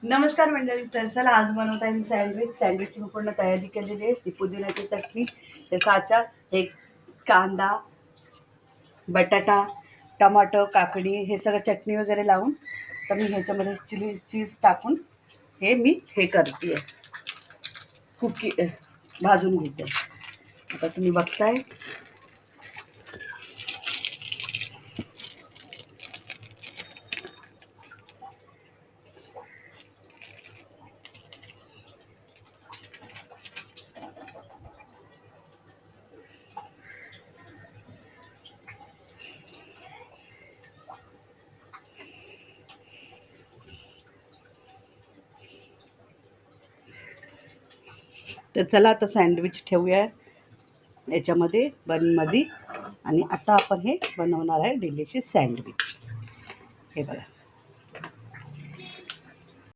नमस्कार मंडळी, तर चला आज बनवत आहे मी सँडविचची मी पूर्ण तयारी केलेली आहे। ही पुदिन्याची चटणी, हे साचा, हे कांदा, बटाटा, टमाटो, काकडी, हे सगळं चटणी वगैरे लावून तर मी ह्याच्यामध्ये चीज टाकून हे करते आहे, कुकी भाजून घेते। आता तुम्ही बघताय तर चला आता सँडविच ठेवूया याच्यामध्ये बनमध्ये, आणि आता आपण हे बनवणार आहे डिलिशियस सँडविच। हे बघा,